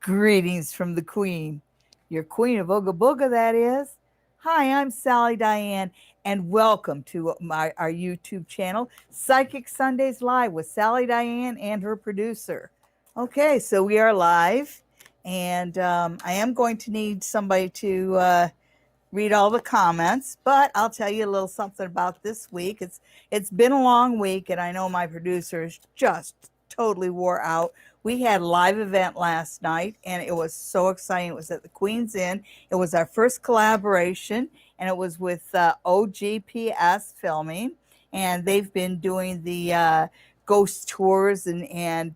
Greetings from the Queen, your Queen of Ooga Booga, that is. Hi, I'm Sally Diane, and welcome to our YouTube channel, Psychic Sundays Live with Sally Diane and her producer. Okay, so we are live, and I am going to need somebody to read all the comments, but I'll tell you a little something about this week. It's been a long week, and I know my producer is just totally wore out. We had a live event last night, and it was so exciting. It was at the Queen's Inn. It was our first collaboration, and it was with OGPS Filming, and they've been doing the ghost tours and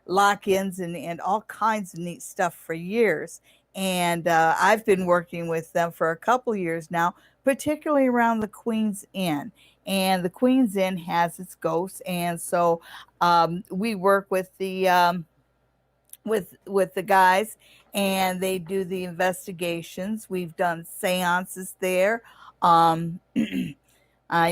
lock-ins and all kinds of neat stuff for years. And I've been working with them for a couple years now, particularly around the Queen's Inn. And the Queen's Inn has its ghosts, and so we work with the with the guys, and they do the investigations. We've done seances there. I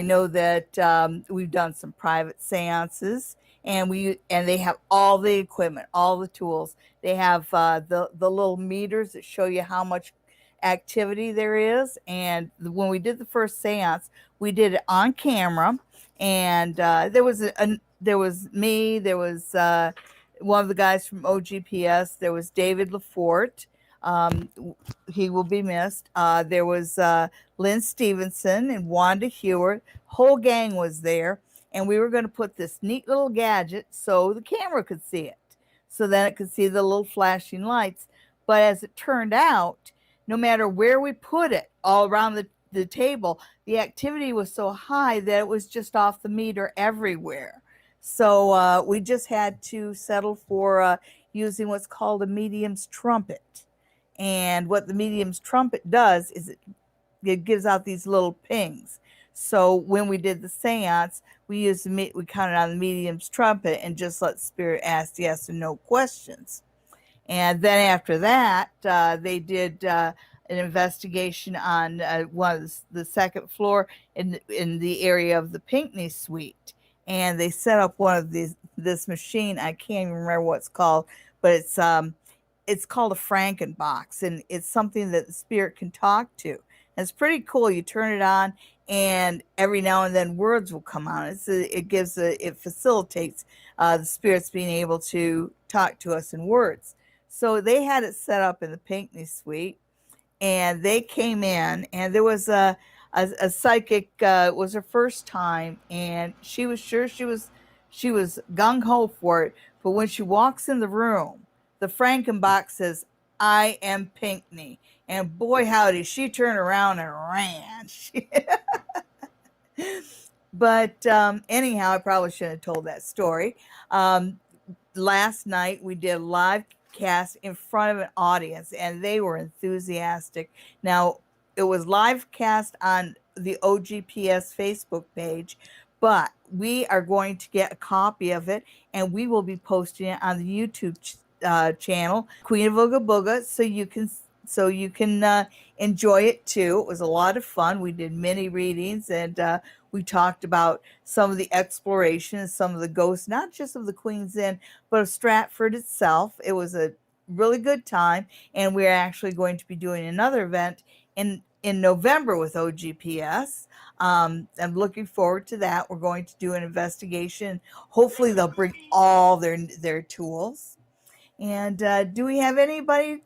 know that we've done some private seances, and they have all the equipment, all the tools. They have the little meters that show you how much activity there is. And when we did the first seance, we did it on camera, and there was me, there was one of the guys from OGPS, there was David Lafort. Um, he will be missed. There was Lynn Stevenson and Wanda Hewitt. Whole gang was there, and we were going to put this neat little gadget so the camera could see it, so then it could see the little flashing lights. But as it turned out, no matter where we put it, all around the table, the activity was so high that it was just off the meter everywhere. So we just had to settle for using what's called a medium's trumpet. And what the medium's trumpet does is it gives out these little pings. So when we did the seance, we counted on the medium's trumpet and just let spirit ask yes and no questions. And then after that, they did an investigation on one of the second floor in the area of the Pinckney Suite. And they set up one of this machine. I can't even remember what it's called, but it's called a Frankenbox, and it's something that the spirit can talk to. And it's pretty cool. You turn it on, and every now and then words will come out. It facilitates the spirits being able to talk to us in words. So they had it set up in the Pinckney Suite, and they came in, and there was a psychic. It was her first time, and she was sure she was gung ho for it. But when she walks in the room, the Frankenbox says, "I am Pinckney." And boy, howdy, she turned around and ran. But anyhow, I probably shouldn't have told that story. Last night, we did a live cast in front of an audience, and they were enthusiastic. Now, it was live cast on the OGPS Facebook page, but we are going to get a copy of it, and we will be posting it on the YouTube channel, Queen of Ooga Booga, so you can enjoy it too. It was a lot of fun. We did mini readings, and we talked about some of the exploration, some of the ghosts, not just of the Queen's Inn, but of Stratford itself. It was a really good time, and we're actually going to be doing another event in November with OGPS. I'm looking forward to that. We're going to do an investigation. Hopefully they'll bring all their tools. And do we have anybody?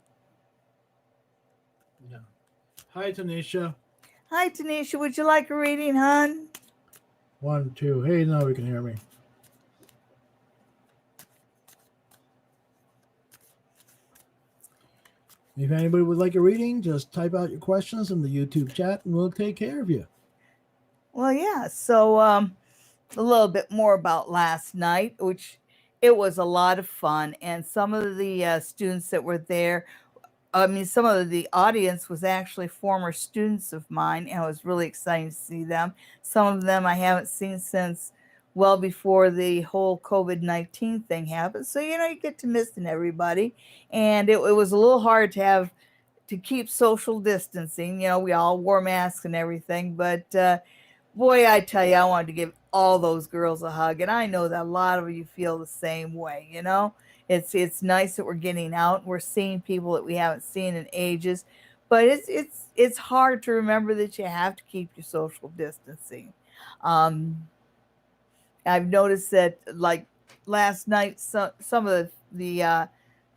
Yeah. Hi, Tanisha. Hi, Tanisha. Would you like a reading, hon? 1, 2. Hey, now we can hear me. If anybody would like a reading, just type out your questions in the YouTube chat, and we'll take care of you. Well, yeah. So a little bit more about last night, which it was a lot of fun. And some of the students that were there, some of the audience was actually former students of mine, and it was really exciting to see them. Some of them I haven't seen since well before the whole COVID-19 thing happened. So, you get to missing everybody. And it was a little hard to keep social distancing. We all wore masks and everything. But boy, I tell you, I wanted to give all those girls a hug. And I know that a lot of you feel the same way, you know? It's nice that we're getting out and we're seeing people that we haven't seen in ages. But it's hard to remember that you have to keep your social distancing. Um, I've noticed that, like last night, some of the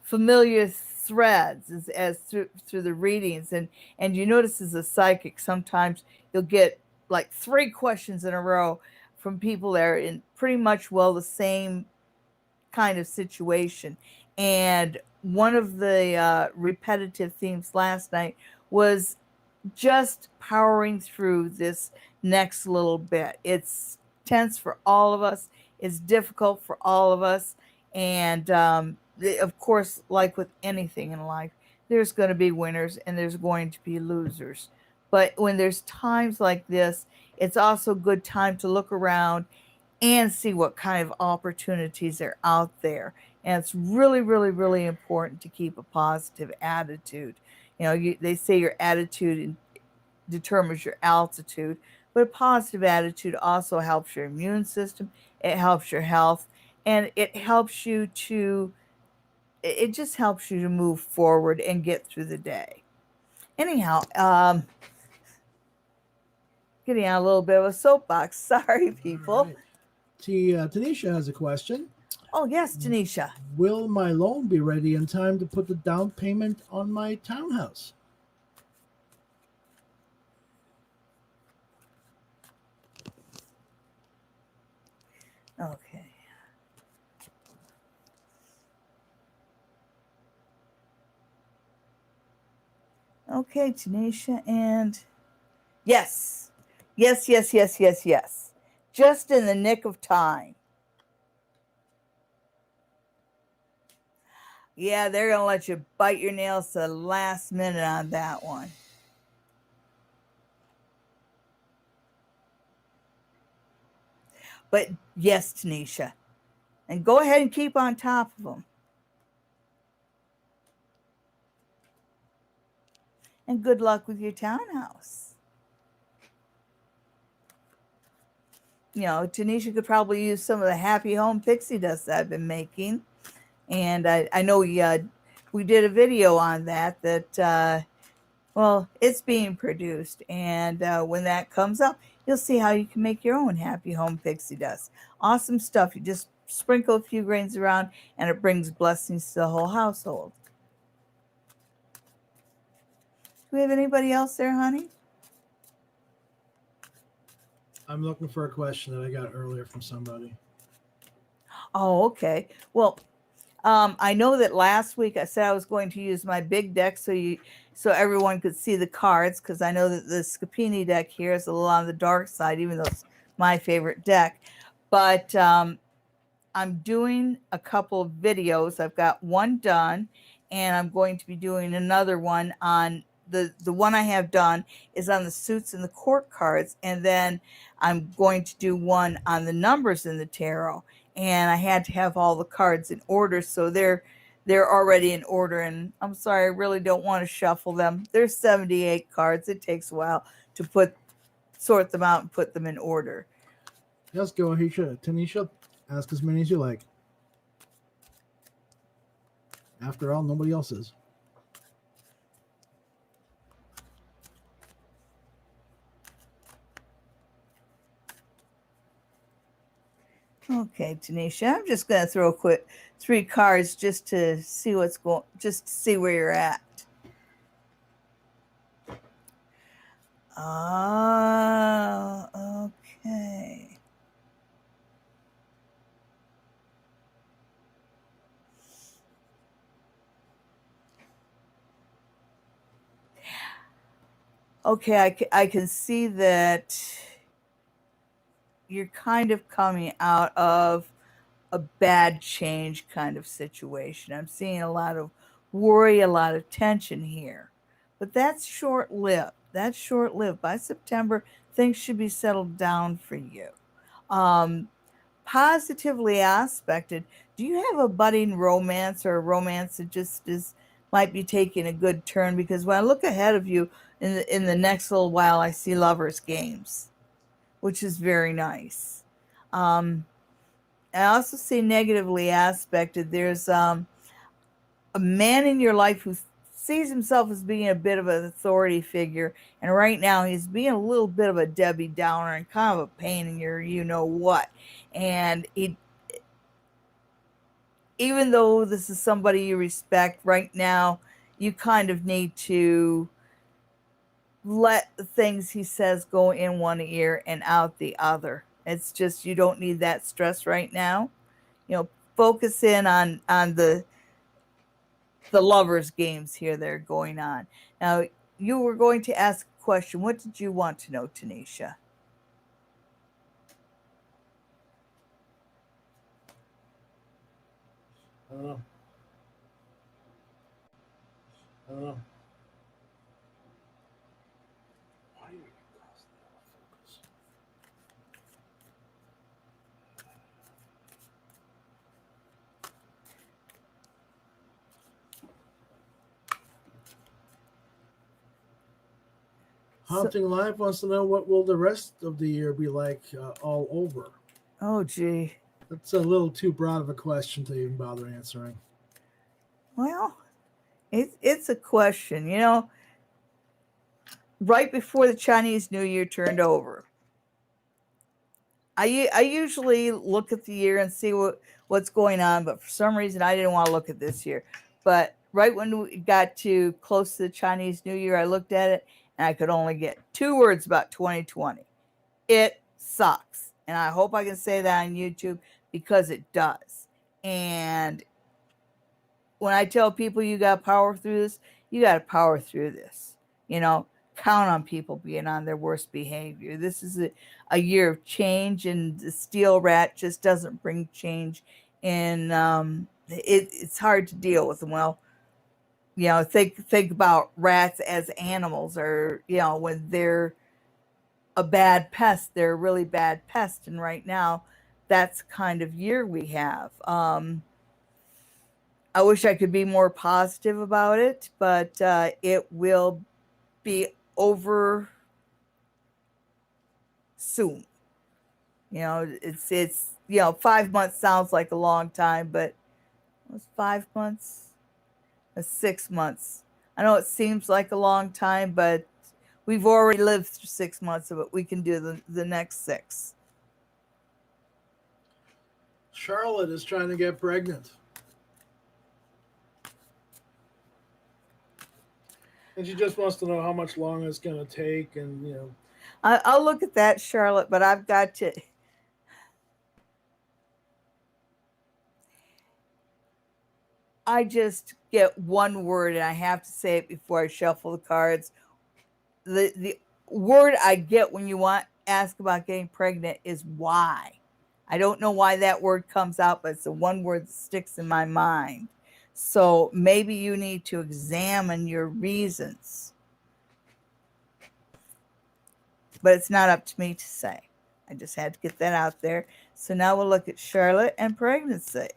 familiar threads as through the readings, and you notice as a psychic, sometimes you'll get like 3 questions in a row from people that are in pretty much the same kind of situation. And one of the repetitive themes last night was just powering through this next little bit. It's tense for all of us, it's difficult for all of us. And of course, like with anything in life, there's going to be winners and there's going to be losers. But when there's times like this, it's also a good time to look around and see what kind of opportunities are out there. And it's really, really, really important to keep a positive attitude. They say your attitude determines your altitude, but a positive attitude also helps your immune system, it helps your health, and it just helps you to move forward and get through the day. Anyhow, getting on a little bit of a soapbox. Sorry, people. All right. Tanisha has a question. Oh, yes, Tanisha. Will my loan be ready in time to put the down payment on my townhouse? Okay. Okay, Tanisha, and yes. Yes, yes, yes, yes, yes. Just in the nick of time. Yeah, they're going to let you bite your nails to the last minute on that one. But yes, Tanisha. And go ahead and keep on top of them. And good luck with your townhouse. Tanisha could probably use some of the Happy Home pixie dust that I've been making. And I know we did a video on that it's being produced. And when that comes up, you'll see how you can make your own Happy Home pixie dust. Awesome stuff. You just sprinkle a few grains around and it brings blessings to the whole household. Do we have anybody else there, honey? I'm looking for a question that I got earlier from somebody. Oh, okay. Well, I know that last week I said I was going to use my big deck so everyone could see the cards, because I know that the Scapini deck here is a little on the dark side, even though it's my favorite deck. But I'm doing a couple of videos. I've got one done, and I'm going to be doing another one on the one I have done is on the suits and the court cards, and then I'm going to do one on the numbers in the tarot. And I had to have all the cards in order, so they're already in order. And I'm sorry, I really don't want to shuffle them. There's 78 cards. It takes a while to sort them out and put them in order. Yes, go ahead, Tanisha. Ask as many as you like. After all, nobody else is. Okay, Tanisha, I'm just going to throw a quick 3 cards just to see just to see where you're at. Okay. Okay, I can see that you're kind of coming out of a bad change kind of situation. I'm seeing a lot of worry, a lot of tension here. But that's short lived. That's short lived. By September, things should be settled down for you. Positively aspected, do you have a budding romance or a romance that just might be taking a good turn? Because when I look ahead of you in the next little while, I see lovers games, which is very nice. I also see negatively aspected. There's a man in your life who sees himself as being a bit of an authority figure, and right now he's being a little bit of a Debbie Downer and kind of a pain in your you know what. And he, even though this is somebody you respect right now, you kind of need to let the things he says go in one ear and out the other. It's just you don't need that stress right now. You know, focus in on the lovers games here that are going on. Now, you were going to ask a question. What did you want to know, Tanisha? I don't know. I don't know. Why are you causing the autofocus? Haunting Live wants to know what will the rest of the year be like all over. Oh, gee. That's a little too broad of a question to even bother answering. Well, it's a question. You know, right before the Chinese New Year turned over, I usually look at the year and see what's going on, but for some reason I didn't want to look at this year. But right when we got to close to the Chinese New Year, I looked at it and I could only get two words about 2020. It sucks. And I hope I can say that on YouTube because it does. And when I tell people you got to power through this, you got to power through this. You know, count on people being on their worst behavior. This is a year of change, and the steel rat just doesn't bring change. And it's hard to deal with them. Well, you know, think about rats as animals, or you know, when they're a bad pest, they're a really bad pest. And right now, that's kind of year we have. I wish I could be more positive about it, but it will be over soon. You know, it's you know 5 months sounds like a long time, but it was 5 months, 6 months. I know it seems like a long time, but we've already lived through 6 months of it. We can do the next six. Charlotte is trying to get pregnant. And she just wants to know how much longer it's going to take, and I'll look at that, Charlotte, but I've got to. I just get one word, and I have to say it before I shuffle the cards. The word I get when you want ask about getting pregnant is why. I don't know why that word comes out, but it's the one word that sticks in my mind. So maybe you need to examine your reasons. But it's not up to me to say. I just had to get that out there. So now we'll look at Charlotte and pregnancy.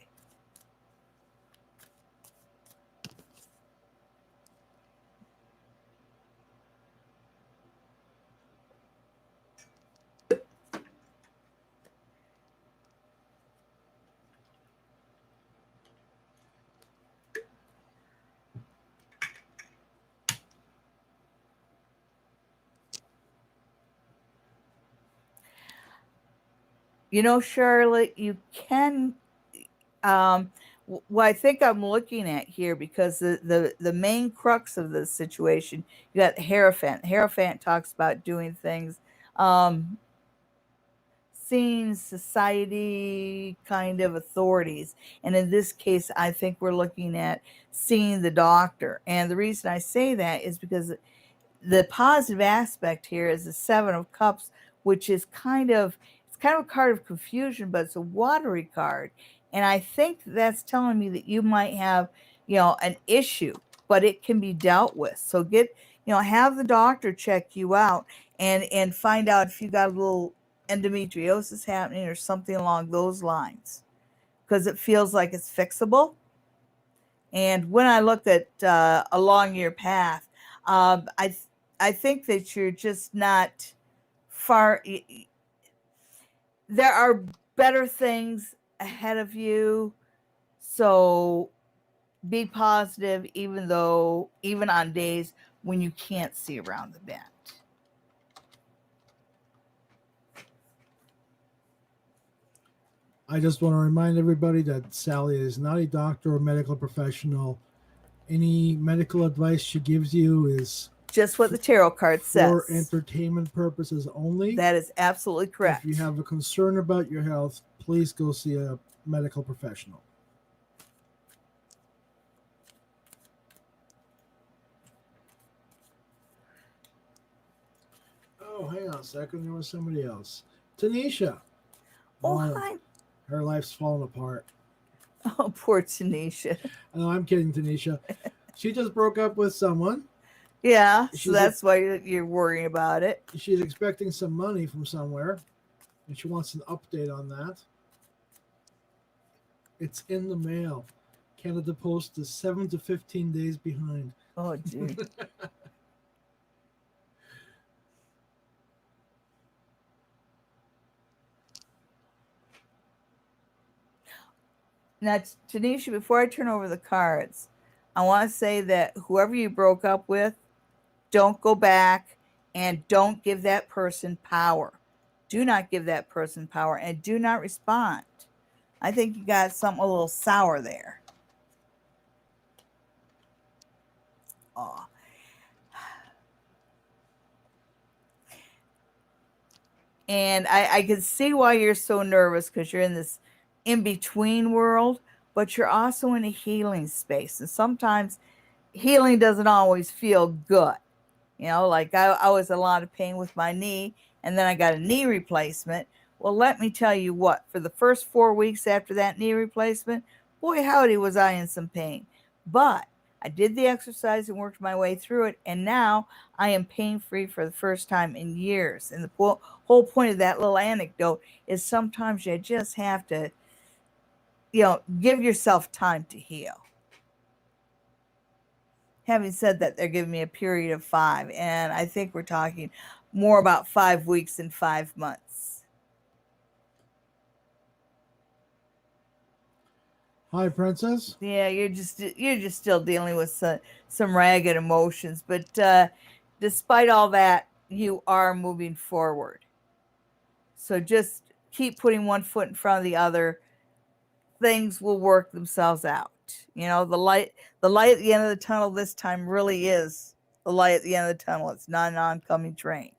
You know, Charlotte, you can. Um, what I think I'm looking at here, because the main crux of the situation, you got Hierophant. Hierophant talks about doing things, um, seeing society kind of authorities. And in this case, I think we're looking at seeing the doctor. And the reason I say that is because the positive aspect here is the Seven of Cups, which is kind of a card of confusion, but it's a watery card. And I think that's telling me that you might have, you know, an issue, but it can be dealt with. So have the doctor check you out and find out if you got a little endometriosis happening or something along those lines, because it feels like it's fixable. And when I look at along your path, I think that you're just not far. There are better things ahead of you. So be positive, even on days when you can't see around the bend. I just want to remind everybody that Sally is not a doctor or medical professional. Any medical advice she gives you is Just what the tarot card for says. entertainment purposes only. That is absolutely correct. If you have a concern about your health, please go see a medical professional. Oh, hang on a second. There was somebody else. Tanisha. Oh, hi. Her life's falling apart. Oh, poor Tanisha. No, I'm kidding, Tanisha. She just broke up with someone. Yeah, so that's why you're worrying about it. She's expecting some money from somewhere, and she wants an update on that. It's in the mail. Canada Post is 7 to 15 days behind. Oh, gee. Now, Tanisha, before I turn over the cards, I want to say that whoever you broke up with, don't go back and don't give that person power. Do not give that person power and do not respond. I think you got something a little sour there. Oh. And I can see why you're so nervous, because you're in this in-between world, but you're also in a healing space. And sometimes healing doesn't always feel good. Like I was in a lot of pain with my knee, and then I got a knee replacement. Well, let me tell you what, for the first 4 weeks after that knee replacement, boy, howdy, was I in some pain. But I did the exercise and worked my way through it, and now I am pain-free for the first time in years. And the whole point of that little anecdote is sometimes you just have to, give yourself time to heal. Having said that, they're giving me a period of 5, and I think we're talking more about 5 weeks and 5 months. Hi, Princess. Yeah, you're just still dealing with some ragged emotions, but despite all that, you are moving forward. So just keep putting one foot in front of the other. Things will work themselves out. The light at the end of the tunnel this time really is the light at the end of the tunnel. It's not an oncoming train.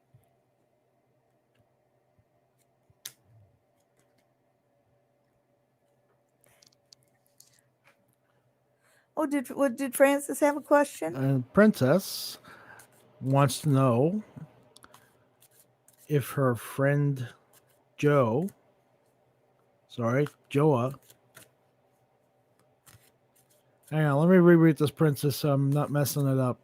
Oh, did Francis have a question? Princess wants to know if her friend Joa, hang on, let me reread this, Princess, so I'm not messing it up.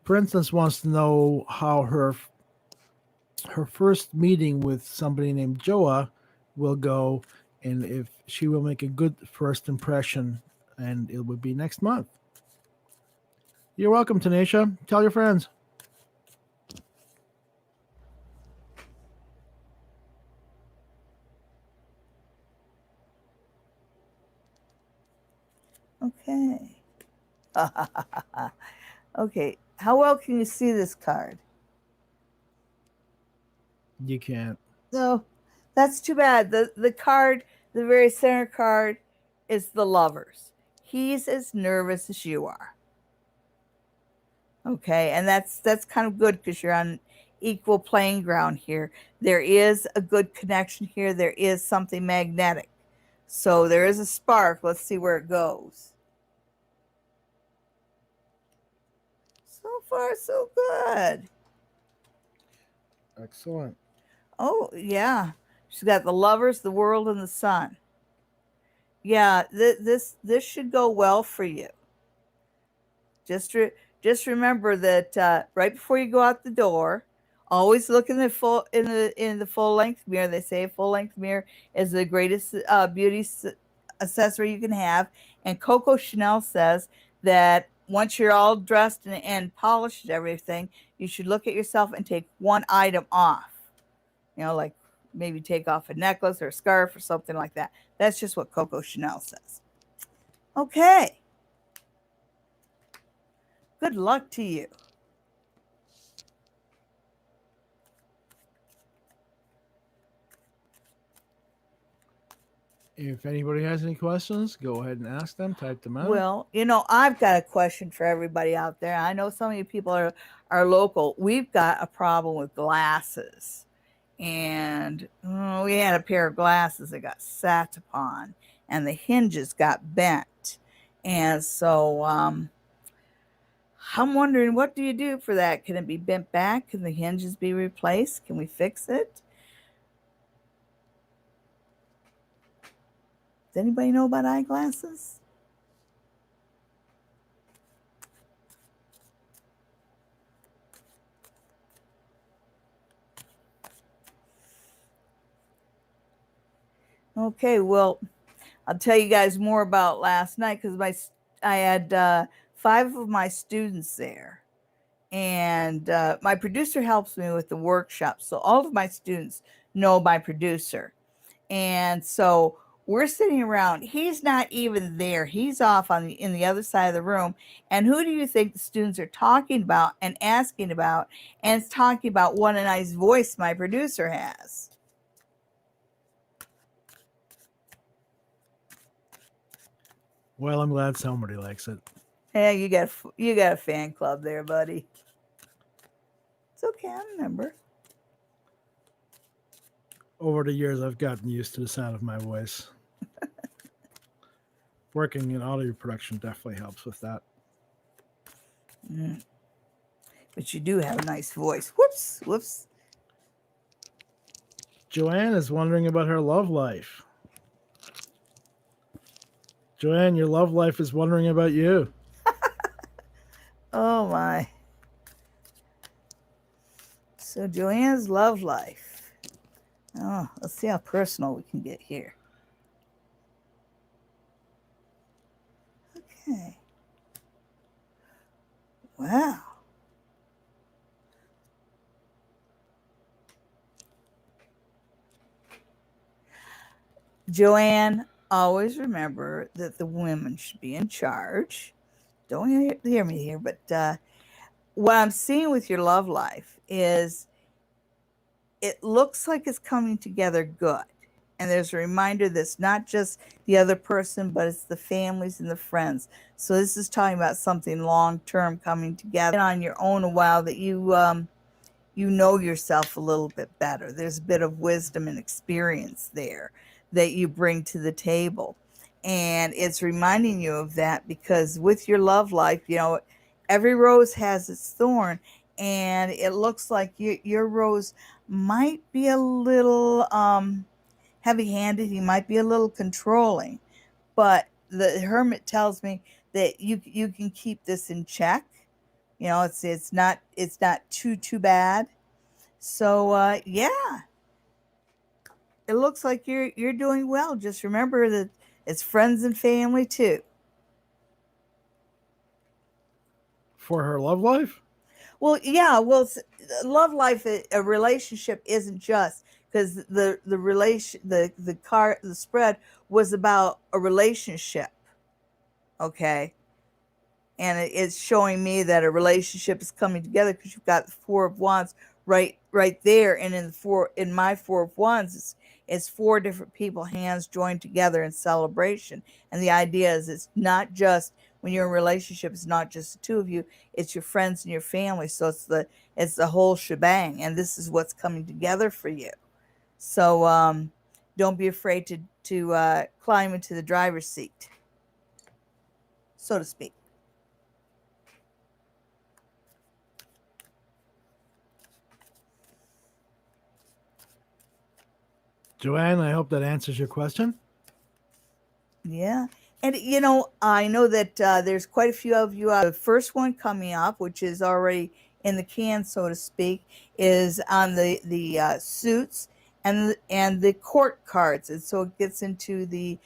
Princess wants to know how her first meeting with somebody named Joa will go, and if she will make a good first impression, and it would be next month. You're welcome, Tanisha. Tell your friends. Okay. Okay. How well can you see this card? You can't. No, that's too bad. The card, the very center card, is the Lovers. He's as nervous as you are. Okay, and that's kind of good because you're on equal playing ground here. There is a good connection here. There is something magnetic. So there is a spark. Let's see where it goes. So far, so good. Excellent. Oh, yeah. She's got the Lovers, the World, and the Sun. Yeah, this should go well for you. Just remember that right before you go out the door, always look in the full length mirror. They say a full length mirror is the greatest beauty accessory you can have. And Coco Chanel says that once you're all dressed and polished and everything, you should look at yourself and take one item off. Like maybe take off a necklace or a scarf or something like that. That's just what Coco Chanel says. Okay. Good luck to you. If anybody has any questions, go ahead and ask them. Type them out. Well, I've got a question for everybody out there. I know some of you people are local. We've got a problem with glasses. And we had a pair of glasses that got sat upon, and the hinges got bent. And so I'm wondering, what do you do for that? Can it be bent back? Can the hinges be replaced? Can we fix it? Does anybody know about eyeglasses? Okay, well, I'll tell you guys more about last night because I had 5 of my students there. And my producer helps me with the workshop. So all of my students know my producer. And so we're sitting around. He's not even there. He's off in the other side of the room. And who do you think the students are talking about and asking about? And it's talking about what a nice voice my producer has. Well, I'm glad somebody likes it. Yeah, you got a fan club there, buddy. It's okay, I remember. Over the years, I've gotten used to the sound of my voice. Working in audio production definitely helps with that. But you do have a nice voice. Whoops. Joanne is wondering about her love life. Joanne, your love life is wondering about you. Oh my. So Joanne's love life. Oh, let's see how personal we can get here. Okay. Wow. Joanne, always remember that the women should be in charge. Don't hear me here, but what I'm seeing with your love life is it looks like it's coming together good. And there's a reminder that's not just the other person, but it's the families and the friends. So this is talking about something long-term coming together. Been on your own a while that you know yourself a little bit better. There's a bit of wisdom and experience there that you bring to the table. And it's reminding you of that because with your love life, every rose has its thorn. And it looks like your rose might be a little heavy-handed. He might be a little controlling. But the hermit tells me that you can keep this in check. It's not too bad. So yeah, it looks like you're doing well. Just remember that it's friends and family too. For her love life? Well, yeah. Well, love life, a relationship isn't just because the spread was about a relationship. Okay. And it's showing me that a relationship is coming together because you've got the 4 of Wands right there, and in my 4 of Wands, it's 4 different people, hands joined together in celebration. And the idea is it's not just when you're in a relationship, it's not just the 2 of you, it's your friends and your family. So it's the whole shebang, and this is what's coming together for you. So don't be afraid to climb into the driver's seat, so to speak. Joanne, I hope that answers your question. Yeah. And, I know that there's quite a few of you. The first one coming up, which is already in the can, so to speak, is on the suits and the court cards. And so it gets into the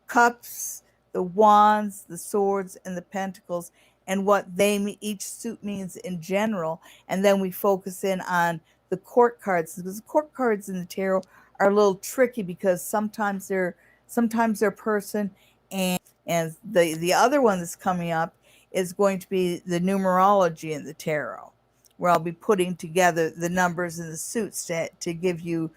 cups, the wands, the swords, and the pentacles, and what each suit means in general. And then we focus in on the court cards, because the court cards in the tarot are a little tricky because sometimes they're person, and the other one that's coming up is going to be the numerology in the tarot, where I'll be putting together the numbers and the suits to give you,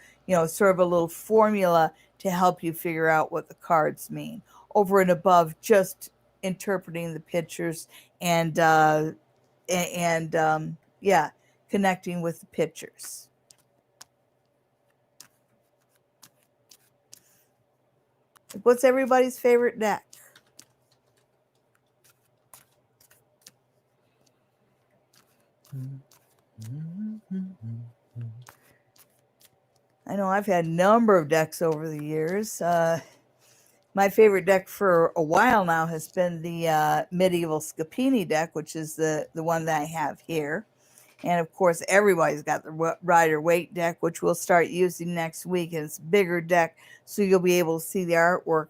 sort of a little formula to help you figure out what the cards mean, over and above just interpreting the pictures and yeah, connecting with the pictures. What's everybody's favorite deck? I know I've had a number of decks over the years. My favorite deck for a while now has been the Medieval Scapini deck, which is the one that I have here. And of course, everybody's got the Rider Waite deck, which we'll start using next week. And it's a bigger deck, so you'll be able to see the artwork.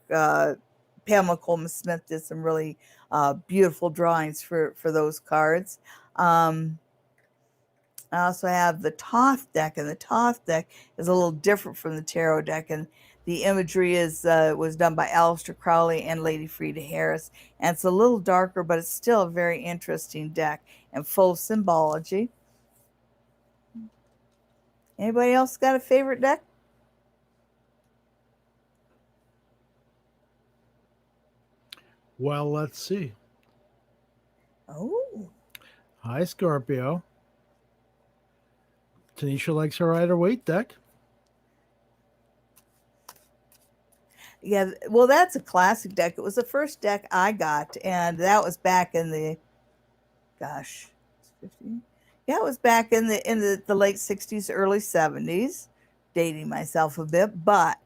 Pamela Coleman Smith did some really beautiful drawings for those cards. I also have the Toth deck, and the Toth deck is a little different from the tarot deck, and the imagery was done by Aleister Crowley and Lady Frida Harris, and it's a little darker, but it's still a very interesting deck and full of symbology. Anybody else got a favorite deck? Well, let's see. Oh. Hi, Scorpio. Tanisha likes her Rider Waite deck. Yeah, well, that's a classic deck. It was the first deck I got, and that was back in the, gosh, 50? Yeah, it was back in the late 60s, early 70s, dating myself a bit, but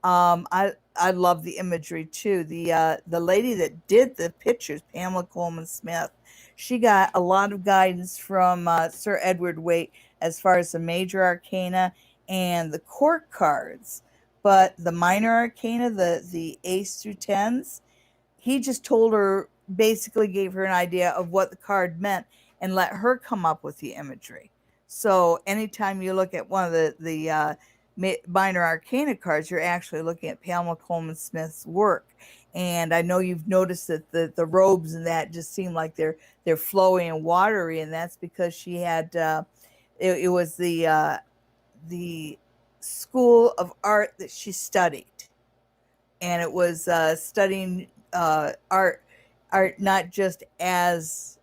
I love the imagery too. The lady that did the pictures, Pamela Coleman Smith, she got a lot of guidance from Sir Edward Waite as far as the major arcana and the court cards, but the minor arcana, the ace through tens, he just told her, basically gave her an idea of what the card meant and let her come up with the imagery. So anytime you look at one of the minor arcana cards, you're actually looking at Pamela Coleman Smith's work. And I know you've noticed that the robes and that just seem like they're flowy and watery, and that's because she had it was the school of art that she studied, and it was studying art not just as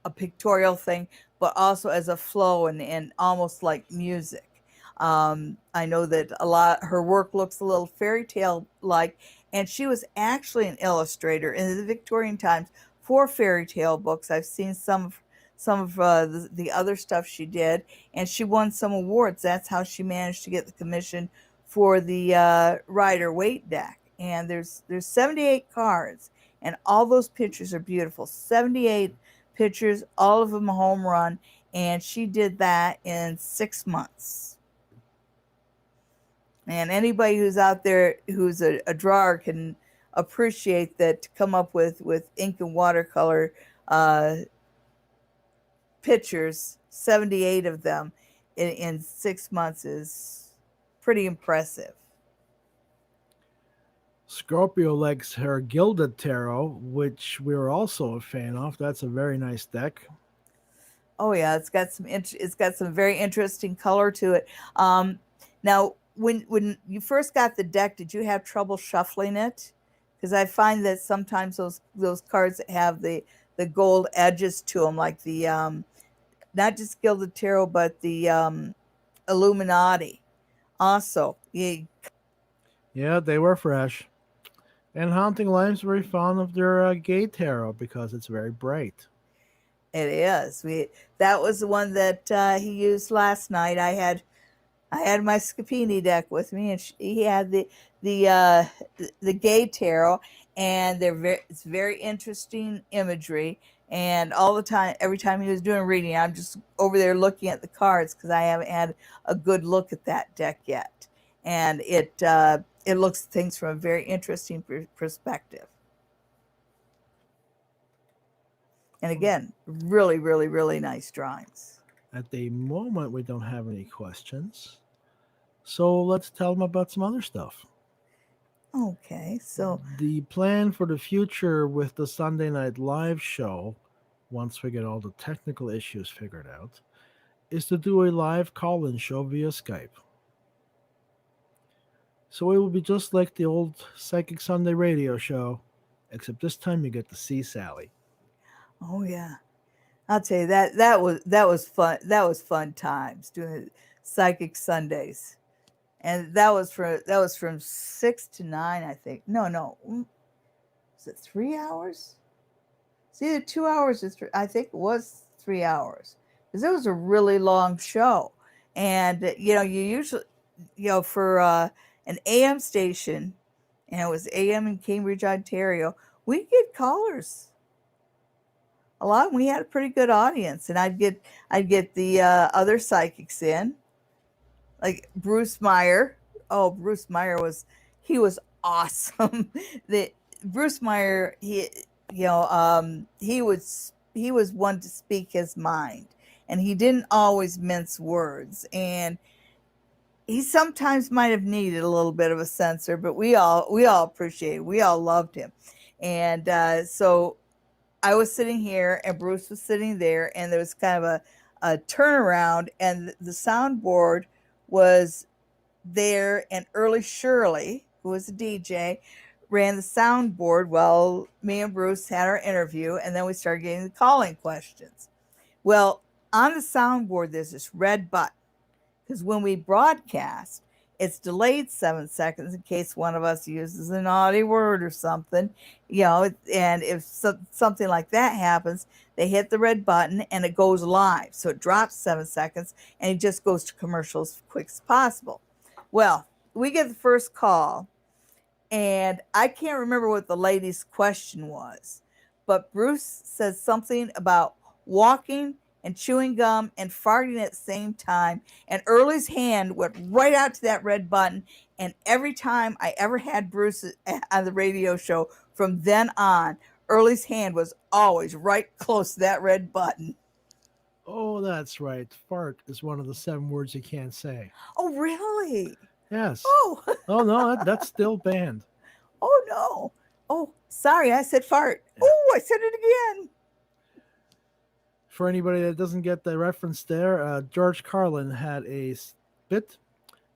a pictorial thing, but also as a flow and almost like music. I know that her work looks a little fairy tale like, and she was actually an illustrator in the Victorian times for fairy tale books. I've seen some of the other stuff she did, and she won some awards. That's how she managed to get the commission for the Rider Waite deck. And there's 78 cards, and all those pictures are beautiful. 78 pictures, all of them a home run, and she did that in 6 months. And anybody who's out there who's a drawer can appreciate that. To come up with ink and watercolor pictures, 78 of them in 6 months, is pretty impressive. Scorpio likes her Gilded Tarot, which we're also a fan of. That's a very nice deck. Oh yeah, it's got some very interesting color to it. Now, when you first got the deck, did you have trouble shuffling it? Because I find that sometimes those cards that have the gold edges to them, like the not just Gilded Tarot, but the Illuminati, also. Yeah, they were fresh. And Haunting Lime's very fond of their Gay Tarot because it's very bright. It is. That was the one that he used last night. I had my Scapini deck with me, and he had the Gay Tarot, and it's very interesting imagery. And all the time, every time he was doing a reading, I'm just over there looking at the cards because I haven't had a good look at that deck yet. And it looks at things from a very interesting perspective. And again, really, really, really nice drawings. At the moment, we don't have any questions. So let's tell them about some other stuff. Okay, so The plan for the future with the Sunday Night Live show, once we get all the technical issues figured out, is to do a live call in show via Skype. So it will be just like the old Psychic Sunday radio show, except this time you get to see Sally. oh yeah, I'll tell you that was fun. That was fun times doing Psychic Sundays, and that was from 6 to 9, I think. No, was it 3 hours? It's either 2 hours or three. I think it was 3 hours because it was a really long show, and you usually for an AM station, and it was AM in Cambridge, Ontario. We get callers a lot. We had a pretty good audience, and I'd get the other psychics in, like Bruce Meyer. Oh, Bruce Meyer he was awesome. the Bruce Meyer, he was one to speak his mind, and he didn't always mince words, and he sometimes might have needed a little bit of a censor, but we all appreciate it. We all loved him, and so I was sitting here and Bruce was sitting there, and there was kind of a turnaround, and the soundboard was there, and Early Shirley, who was a DJ, ran the soundboard while me and Bruce had our interview, and then we started getting the calling questions. Well, on the soundboard, there's this red button, because when we broadcast, it's delayed 7 seconds in case one of us uses a naughty word or something, and if something like that happens, they hit the red button and it goes live. So it drops 7 seconds and it just goes to commercials as quick as possible. Well, we get the first call, and I can't remember what the lady's question was, but Bruce says something about walking and chewing gum and farting at the same time, and Early's hand went right out to that red button, and every time I ever had Bruce on the radio show from then on, Early's hand was always right close to that red button. Oh, that's right. Fart is one of the 7 words you can't say. Oh, really? Yes. Oh, Oh, no, that's still banned. oh no. Oh, sorry, I said fart. Oh, I said it again. For anybody that doesn't get the reference there, George Carlin had a bit,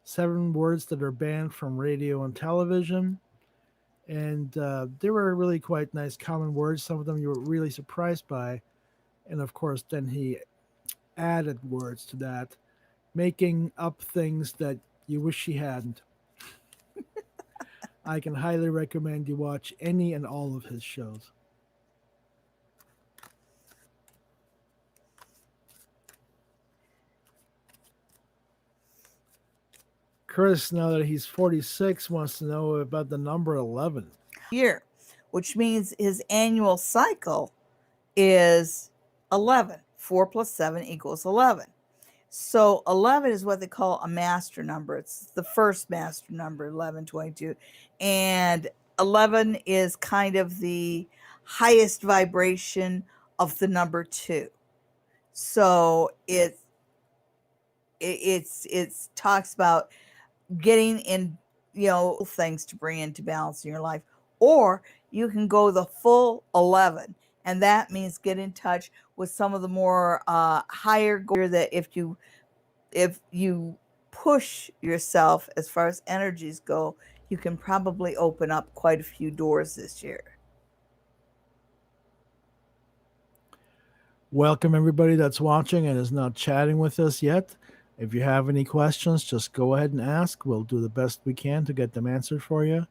7 words that are banned from radio and television. And they were really quite nice common words. Some of them you were really surprised by. And of course, then he added words to that, making up things that you wish he hadn't. I can highly recommend you watch any and all of his shows. Chris, now that he's 46, wants to know about the number 11. Year, which means his annual cycle is 11. 4 plus 7 equals 11. So 11 is what they call a master number. It's the first master number, 11, 22. And 11 is kind of the highest vibration of the number 2. So it talks about getting in, things to bring into balance in your life. Or you can go the full 11, and that means get in touch with some of the more higher goals that if you push yourself as far as energies go, you can probably open up quite a few doors this year. Welcome everybody that's watching and is not chatting with us yet. If you have any questions, just go ahead and ask. We'll do the best we can to get them answered for you.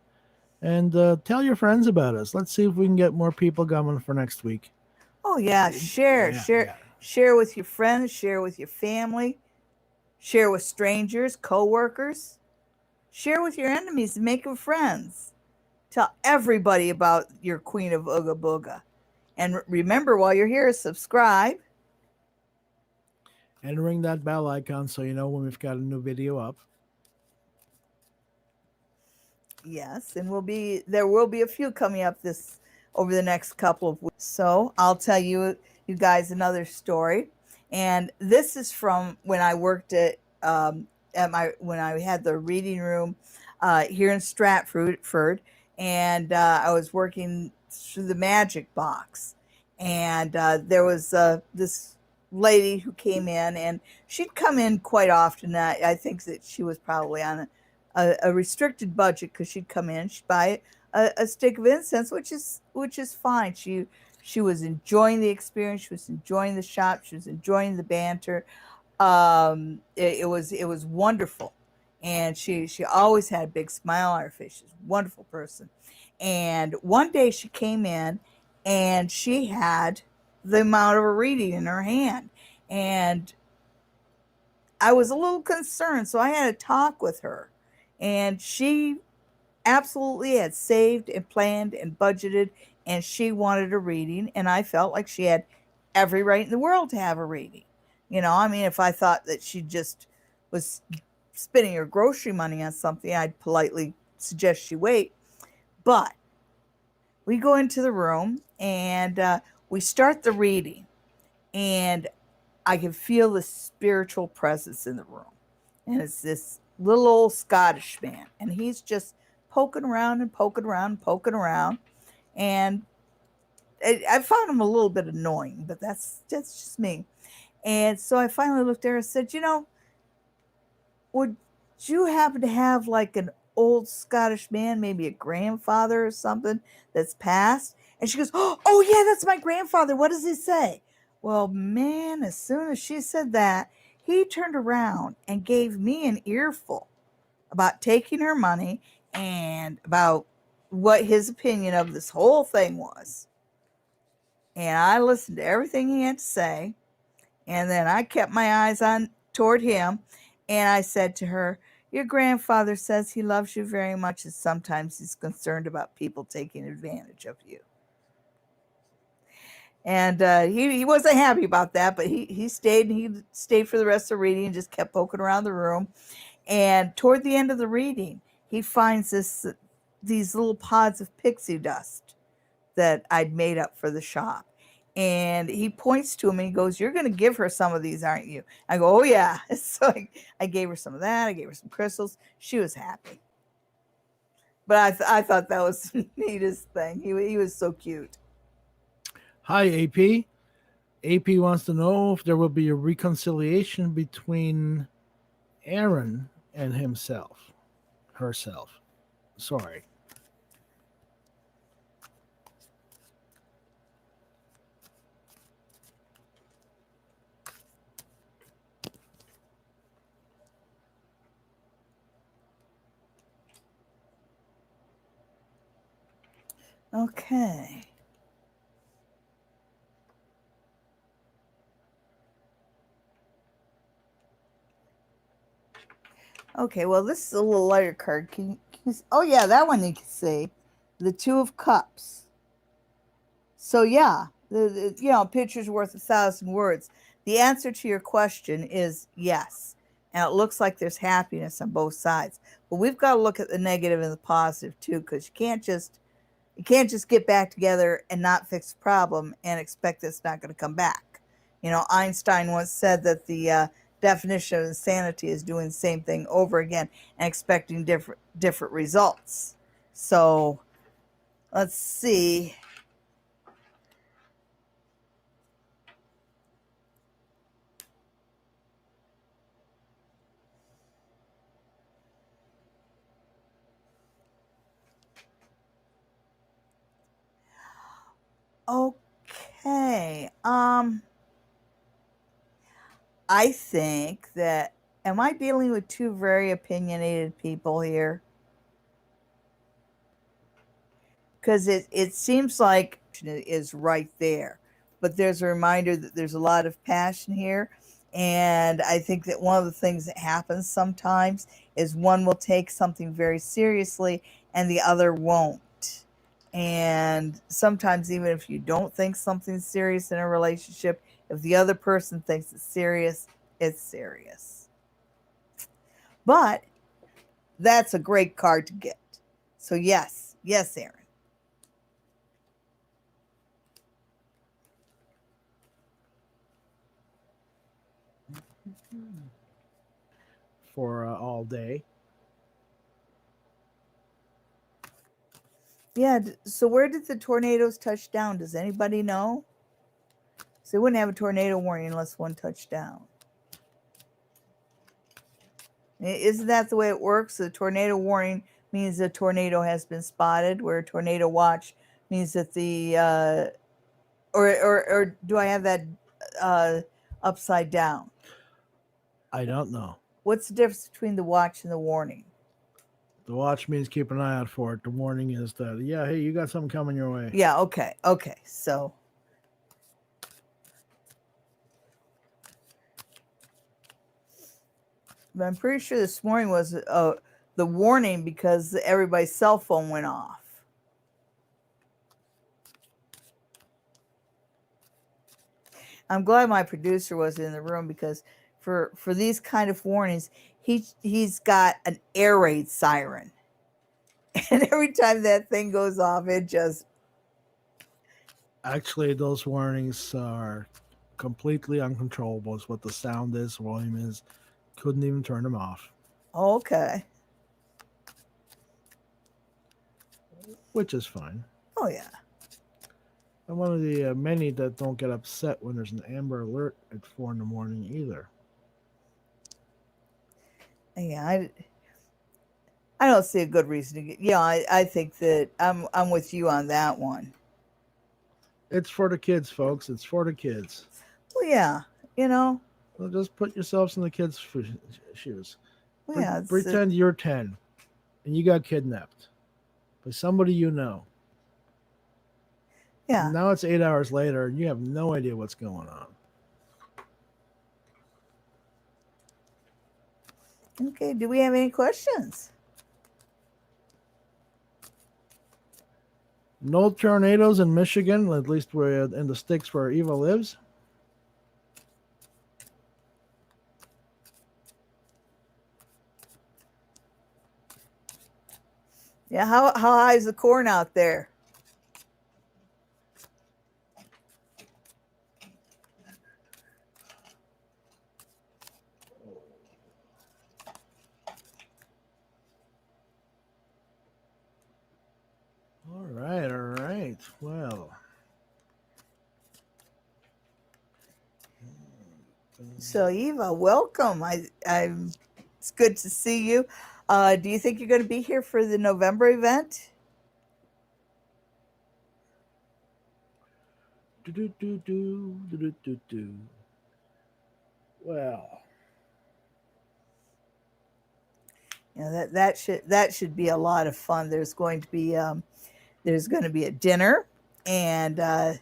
And tell your friends about us. Let's see if we can get more people coming for next week. Oh yeah, share with your friends, share with your family, share with strangers, co-workers, share with your enemies, and make them friends. Tell everybody about your Queen of Ooga Booga. And remember, while you're here, subscribe. And ring that bell icon so you know when we've got a new video up. Yes, and there will be a few coming up over the next couple of weeks. So I'll tell you you guys another story. And this is from when I worked at my when I had the reading room here in Stratford, and I was working through the Magic Box, and there was this lady who came in, and she'd come in quite often. I think that she was probably on a restricted budget because she'd come in, she'd buy a stick of incense, which is fine. She was enjoying the experience. She was enjoying the shop. She was enjoying the banter. It was wonderful, and she always had a big smile on her face. She's a wonderful person. And one day she came in, and she had the amount of a reading in her hand, and I was a little concerned, so I had a talk with her, and she absolutely had saved and planned and budgeted, and she wanted a reading, and I felt like she had every right in the world to have a reading. I mean, if I thought that she just was spending her grocery money on something, I'd politely suggest she wait. But we go into the room, and we start the reading, and I can feel the spiritual presence in the room. And it's this little old Scottish man, and he's just poking around and poking around and poking around. And I found him a little bit annoying, but that's just me. And so I finally looked at her and said, would you happen to have like an old Scottish man, maybe a grandfather or something that's passed? And she goes, oh yeah, that's my grandfather. What does he say? Well, man, as soon as she said that, he turned around and gave me an earful about taking her money and about what his opinion of this whole thing was. And I listened to everything he had to say. And then I kept my eyes on toward him. And I said to her, your grandfather says he loves you very much, and sometimes he's concerned about people taking advantage of you. And he wasn't happy about that, but he stayed, and he stayed for the rest of the reading and just kept poking around the room. And toward the end of the reading, he finds these little pods of pixie dust that I'd made up for the shop. And he points to him and he goes, you're going to give her some of these, aren't you? I go, oh, yeah. So I gave her some of that. I gave her some crystals. She was happy. But I thought that was the neatest thing. He was so cute. Hi, AP. AP wants to know if there will be a reconciliation between Aaron and herself. Sorry. Okay. Okay, well, this is a little lighter card. Oh, yeah, that one you can see. The Two of Cups. So, yeah, a picture's worth 1,000 words. The answer to your question is yes. And it looks like there's happiness on both sides. But we've got to look at the negative and the positive, too, because you can't just get back together and not fix the problem and expect it's not going to come back. Einstein once said that the definition of insanity is doing the same thing over again and expecting different results. So let's see. Okay. I think that, am I dealing with two very opinionated people here? Because it seems like it is right there. But there's a reminder that there's a lot of passion here. And I think that one of the things that happens sometimes is one will take something very seriously and the other won't. And sometimes, even if you don't think something's serious in a relationship, if the other person thinks it's serious, it's serious. But that's a great card to get. So, yes, Aaron. for all day. Yeah. So where did the tornadoes touch down? Does anybody know? So they wouldn't have a tornado warning unless one touched down. Isn't that the way it works? The tornado warning means a tornado has been spotted, where a tornado watch means that the or do I have that upside down? I don't know. What's the difference between the watch and the warning? The watch means keep an eye out for it. The warning is that, yeah, hey, you got something coming your way. Yeah, okay. So but I'm pretty sure this morning was the warning because everybody's cell phone went off. I'm glad my producer was in the room because for these kind of warnings, he's got an air raid siren. And every time that thing goes off, it just Actually, those warnings are completely uncontrollable. Is what the sound is, volume is. Couldn't even turn them off, okay. which is fine. Oh yeah. I'm one of the many that don't get upset when there's an Amber Alert at 4 in the morning either. Yeah, I don't see a good reason to get. Yeah, I think that I'm with you on that one. It's for the kids, folks. It's for the kids. Well, yeah, Well, just put yourselves in the kids' shoes. well, yeah. Pretend you're 10 and you got kidnapped by somebody you know. Yeah. Now it's 8 hours later and you have no idea what's going on. Okay. Do we have any questions? No tornadoes in Michigan, at least where in the sticks where Eva lives. Yeah. How high is the corn out there? All right. Well. So Eva, welcome. It's good to see you. Do you think you're going to be here for the November event? Well, Yeah, that should be a lot of fun. There's going to be a dinner, and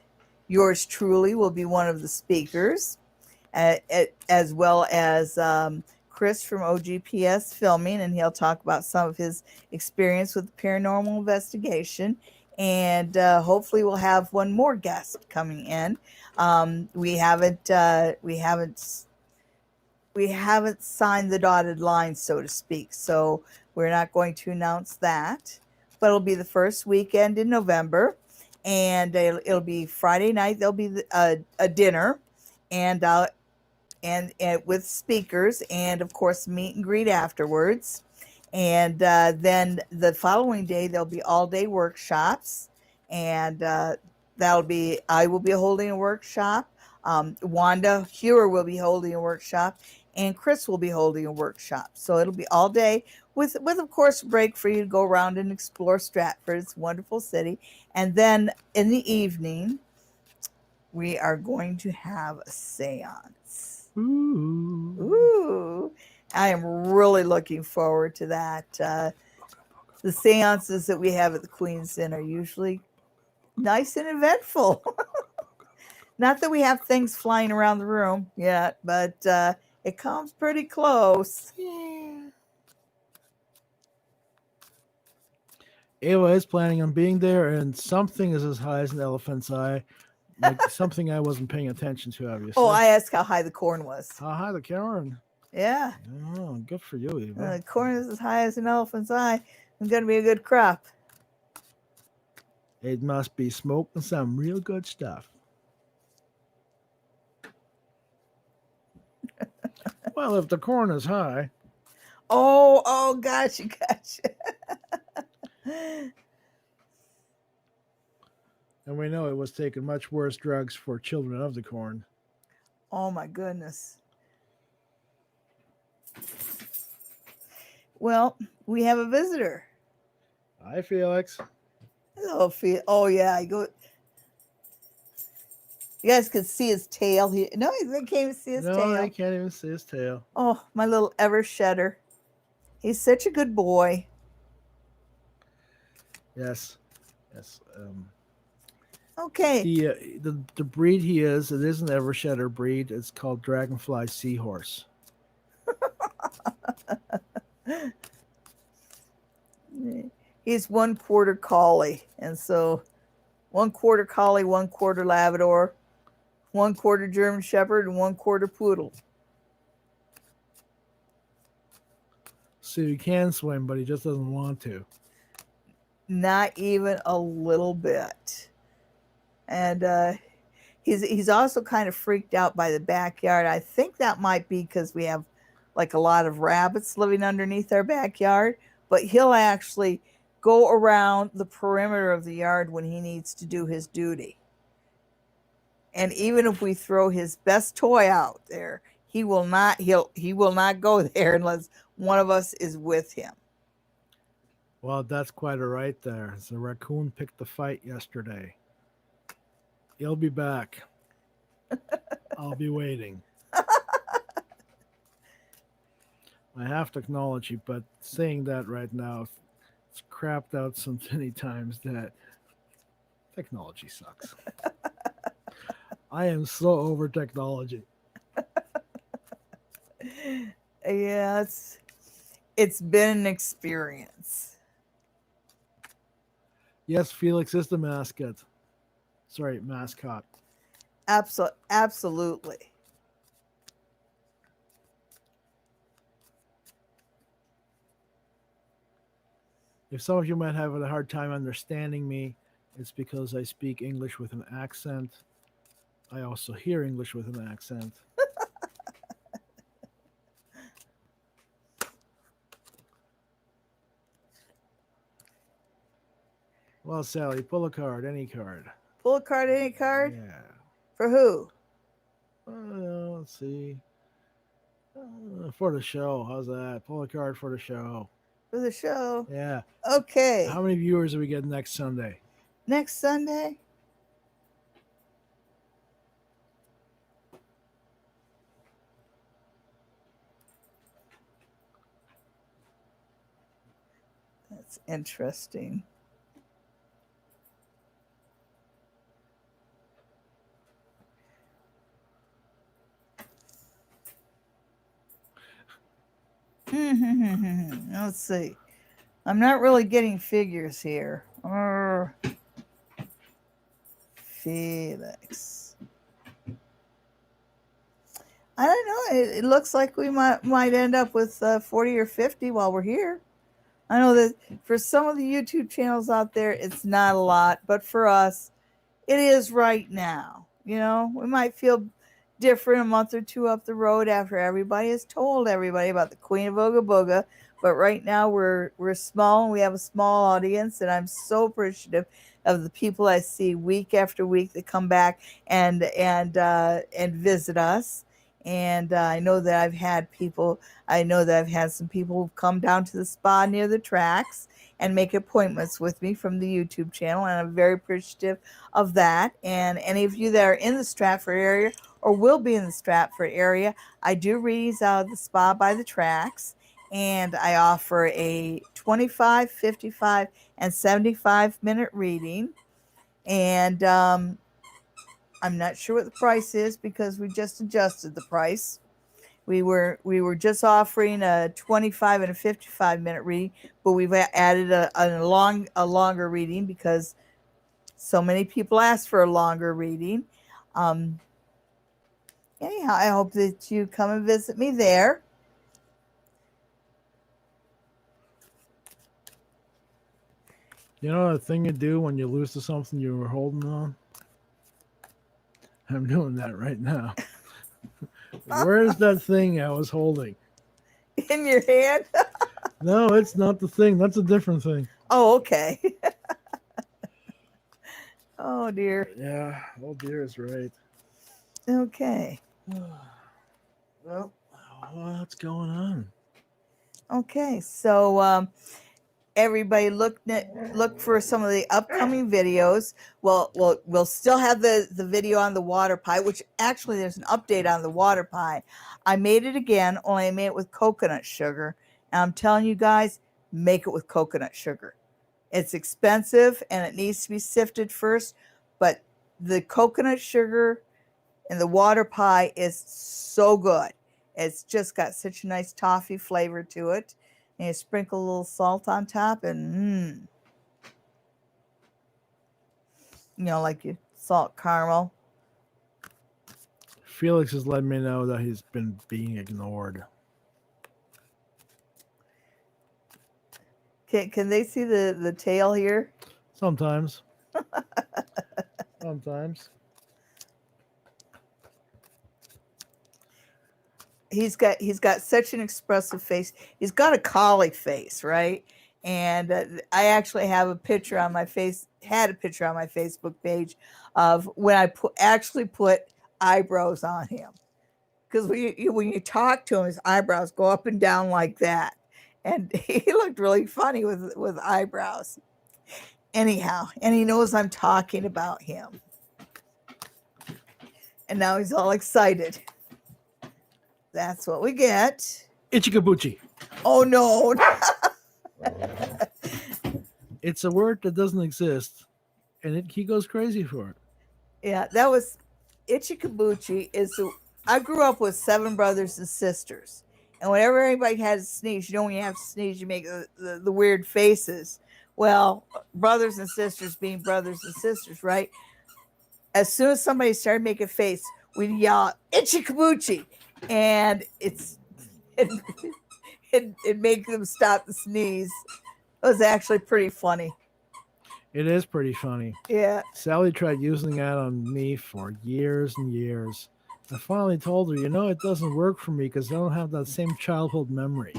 yours truly will be one of the speakers, as well as Chris from OGPS Filming, and he'll talk about some of his experience with paranormal investigation. And hopefully, we'll have one more guest coming in. We haven't signed the dotted line, so to speak. So we're not going to announce that, but it'll be the first weekend in November, and it'll be Friday night. There'll be a dinner, and with speakers, and of course meet and greet afterwards. And then the following day there'll be all day workshops, and I will be holding a workshop. Wanda Hewer will be holding a workshop, and Chris will be holding a workshop. So it'll be all day with of course a break for you to go around and explore Stratford. It's a wonderful city. And then in the evening, we are going to have a seance. Ooh. I am really looking forward to that. The seances that we have at the Queen's Inn are usually nice and eventful. Not that we have things flying around the room yet, but it comes pretty close. yeah. Ava is planning on being there, and something is as high as an elephant's eye. Like something I wasn't paying attention to, obviously. Oh, I asked how high the corn was. How high the corn? Yeah. Oh, good for you, Eva. The corn is as high as an elephant's eye. It's going to be a good crop. It must be smoking some real good stuff. Well, if the corn is high, Oh, gotcha. and we know it was taking much worse drugs for children of the corn. Oh my goodness. Well, we have a visitor. Hi, Felix. Hello, Oh yeah, I go. You guys could see his tail. No, they can't even see his No, tail. I can't even see his tail. Oh, my little ever shedder. He's such a good boy. Yes. Okay. The breed he is, it is an Evershedder breed. It's called Dragonfly Seahorse. He's 1/4 collie, and so 1/4 collie, 1/4 Labrador, 1/4 German Shepherd, and 1/4 poodle. So he can swim, but he just doesn't want to. Not even a little bit. And he's also kind of freaked out by the backyard. I think that might be because we have like a lot of rabbits living underneath our backyard, but he'll actually go around the perimeter of the yard when he needs to do his duty. And even if we throw his best toy out there, he will not go there unless one of us is with him. Well, that's quite a right there. The raccoon picked the fight yesterday. He'll be back. I'll be waiting. I have to acknowledge you, but saying that right now, it's crapped out so many times that technology sucks. I am so over technology. Yeah, it's been an experience. Yes, Felix is the mascot. Sorry, mascot. Absolutely. If some of you might have a hard time understanding me, it's because I speak English with an accent. I also hear English with an accent. Well, Sally, pull a card, any card. Pull a card, any card? Yeah. For who? Let's see. For the show. How's that? Pull a card for the show. For the show. Yeah. Okay. How many viewers do we get next Sunday? Next Sunday? That's interesting. Let's see. I'm not really getting figures here. Felix. I don't know. It looks like we might end up with 40 or 50 while we're here. I know that for some of the YouTube channels out there, it's not a lot, but for us, it is right now. You know, we might feel different a month or two up the road after everybody has told everybody about the Queen of Ooga Booga. But right now we're small and we have a small audience, and I'm so appreciative of the people I see week after week that come back and visit us. And I know that I've had some people who've come down to the spa near the tracks and make appointments with me from the YouTube channel, and I'm very appreciative of that. And any of you that are in the Stratford area or will be in the Stratford area, I do readings out of the spa by the tracks, and I offer a 25, 55, and 75-minute reading. And I'm not sure what the price is because we just adjusted the price. We were just offering a 25 and a 55-minute reading, but we've added a longer reading because so many people asked for a longer reading. Anyhow, I hope that you come and visit me there. You know the thing you do when you lose to something you were holding on? I'm doing that right now. Where's that thing I was holding? In your hand? No, it's not the thing. That's a different thing. Oh, okay. Oh dear. Yeah, oh dear is right. Okay. Well, what's going on? Okay. So everybody look for some of the upcoming videos. We'll still have the video on the water pie, which actually there's an update on the water pie. I made it again, only I made it with coconut sugar. And I'm telling you guys, make it with coconut sugar. It's expensive and it needs to be sifted first, but the coconut sugar and the water pie is so good. It's just got such a nice toffee flavor to it. And you sprinkle a little salt on top and like you salt caramel. Felix has let me know that he's been being ignored. Can they see the tail here? Sometimes. Sometimes. He's got such an expressive face. He's got a collie face, right? And I actually have a picture on my Facebook page of when I actually put eyebrows on him, because when you talk to him, his eyebrows go up and down like that, and he looked really funny with eyebrows. Anyhow, and he knows I'm talking about him, and now he's all excited. That's what we get. Ichikabuchi. Oh no. It's a word that doesn't exist, and he goes crazy for it. Yeah, that was Ichikabuchi. I grew up with 7 brothers and sisters, and whenever anybody had a sneeze, when you have to sneeze, you make the weird faces. Well, brothers and sisters being brothers and sisters, right? As soon as somebody started making a face, we'd yell Ichikabuchi, and it made them stop the sneeze. It was actually pretty funny. It is pretty funny. Yeah. Sally tried using that on me for years and years. I finally told her, it doesn't work for me because I don't have that same childhood memory.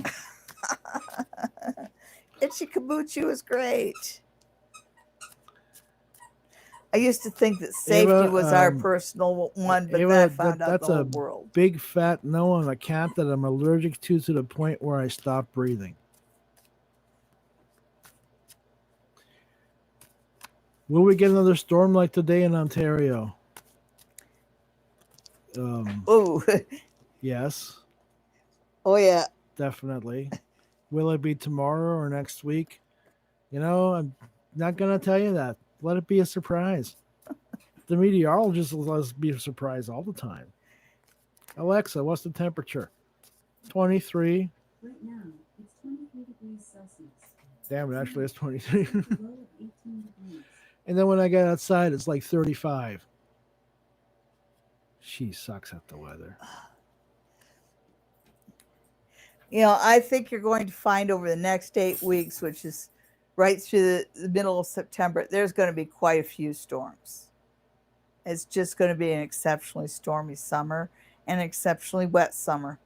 Ichikabuchi was great. I used to think that safety Ava, was our personal one, but Ava, then I found out that's the whole a world. big fat no on a cat that I'm allergic to the point where I stop breathing. Will we get another storm like today in Ontario? Oh. Yes. Oh yeah. Definitely. Will it be tomorrow or next week? I'm not going to tell you that. Let it be a surprise. The meteorologist will let us be a surprise all the time. Alexa, what's the temperature? 23. Right now, it's 23 degrees Celsius. Damn, it actually is 23. Low of 18 degrees. And then when I get outside, it's like 35. She sucks at the weather. I think you're going to find over the next 8 weeks, which is right through the middle of September, there's going to be quite a few storms. It's just going to be an exceptionally stormy summer and an exceptionally wet summer.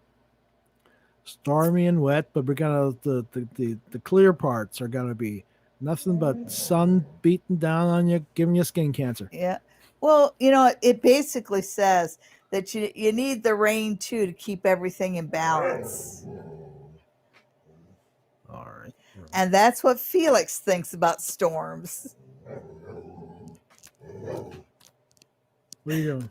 Stormy and wet, but we're gonna the clear parts are gonna be nothing but sun beating down on you, giving you skin cancer. Yeah. Well, it basically says that you need the rain too to keep everything in balance. All right. And that's what Felix thinks about storms. What are you doing?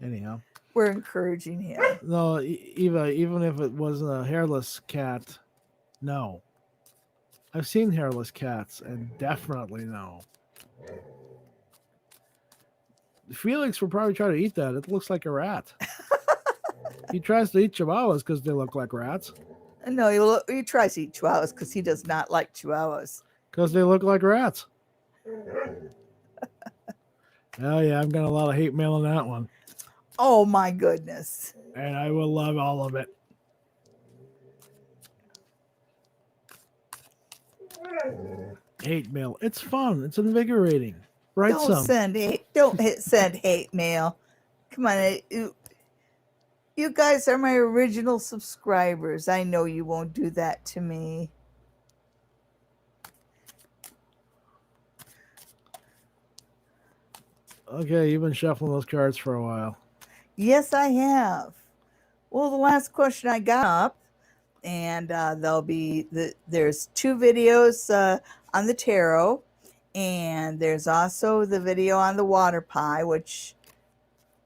Anyhow. We're encouraging him. No, Eva, even if it wasn't a hairless cat, no. I've seen hairless cats, and definitely no. Felix will probably try to eat that. It looks like a rat. He tries to eat chihuahuas because they look like rats. No, he tries to eat chihuahuas because he does not like chihuahuas. Because they look like rats. Oh, yeah, I've got a lot of hate mail on that one. Oh, my goodness. And I will love all of it. Hate mail. It's fun. It's invigorating. Write some. Don't send hate mail. Come on. You guys are my original subscribers. I know you won't do that to me. Okay, you've been shuffling those cards for a while. Yes, I have. Well, the last question I got up, and there's 2 videos on the tarot, and there's also the video on the water pie, which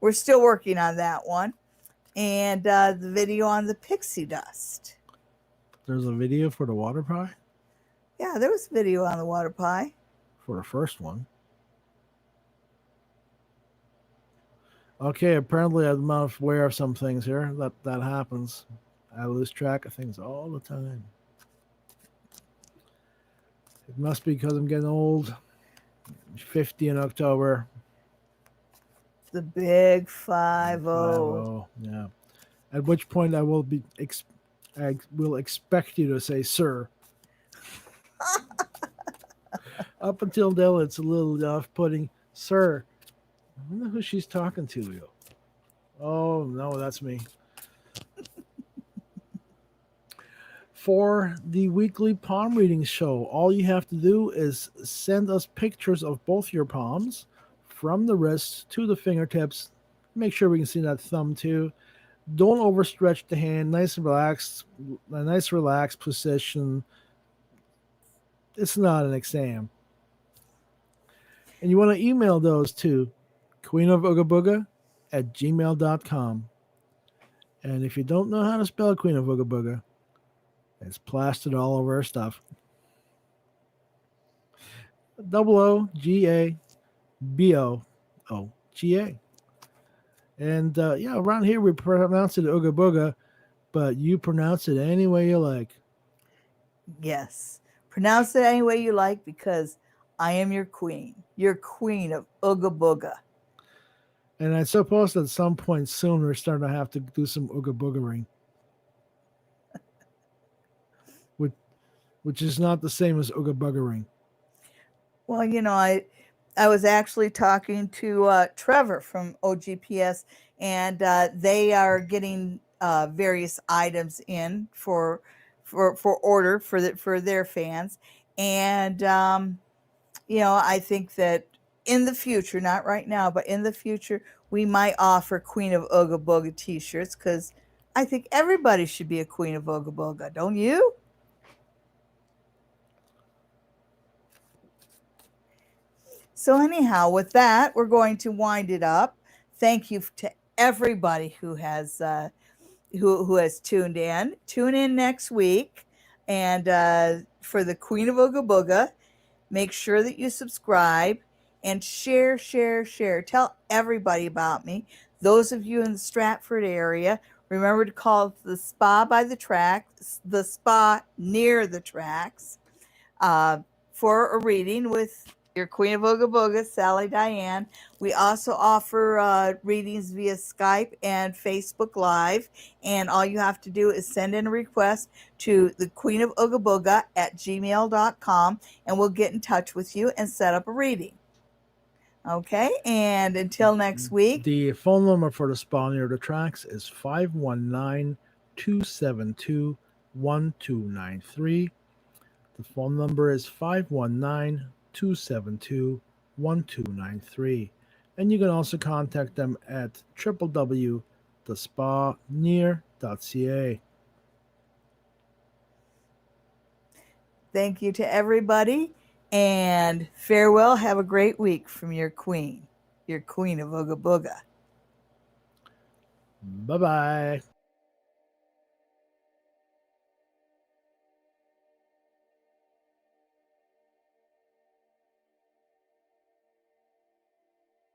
we're still working on that one, and the video on the pixie dust. There's a video for the water pie Yeah, there was a video on the water pie. for the first one. Okay, apparently I'm not aware of some things here. That happens. I lose track of things all the time. It must be because I'm getting old. 50 in October. The big 5-0. 5-0, yeah. At which point I will expect you to say sir. Up until then, it's a little off-putting. Sir, I wonder who she's talking to. Oh, no, that's me. For the weekly palm reading show, all you have to do is send us pictures of both your palms from the wrists to the fingertips. Make sure we can see that thumb too. Don't overstretch the hand. Nice relaxed position. It's not an exam. And you want to email those to queenofoogaboga@gmail.com. And if you don't know how to spell Queen of Ooga Booga, it's plastered all over our stuff. OOGABOOGA. And yeah, around here we pronounce it Ooga Booga, but you pronounce it any way you like. Yes. Pronounce it any way you like, because I am your queen of Ooga Booga. And I suppose at some point soon we're starting to have to do some Ooga Boogering. Which is not the same as Ooga Boogering. Well, I was actually talking to Trevor from OGPS, and they are getting various items in for order for their fans, and I think that in the future, not right now, but in the future, we might offer Queen of Ooga Booga t-shirts, because I think everybody should be a Queen of Ooga Booga, don't you? So anyhow, with that, we're going to wind it up. Thank you to everybody who has tuned in. Tune in next week, and for the Queen of Ooga Booga, make sure that you subscribe and share. Tell everybody about me. Those of you in the Stratford area, remember to call the spa by the tracks, the spa near the tracks, for a reading with your Queen of Ooga Booga, Sally Diane. We also offer readings via Skype and Facebook Live. And all you have to do is send in a request to the Queen of Ooga Booga at gmail.com, and we'll get in touch with you and set up a reading. Okay, and until next week. The phone number for the spa near the tracks is 519-272-1293. The phone number is 519-272-1293. And you can also contact them at www.thespanear.ca. Thank you to everybody, and farewell. Have a great week from your Queen of Ooga Booga. Bye-bye.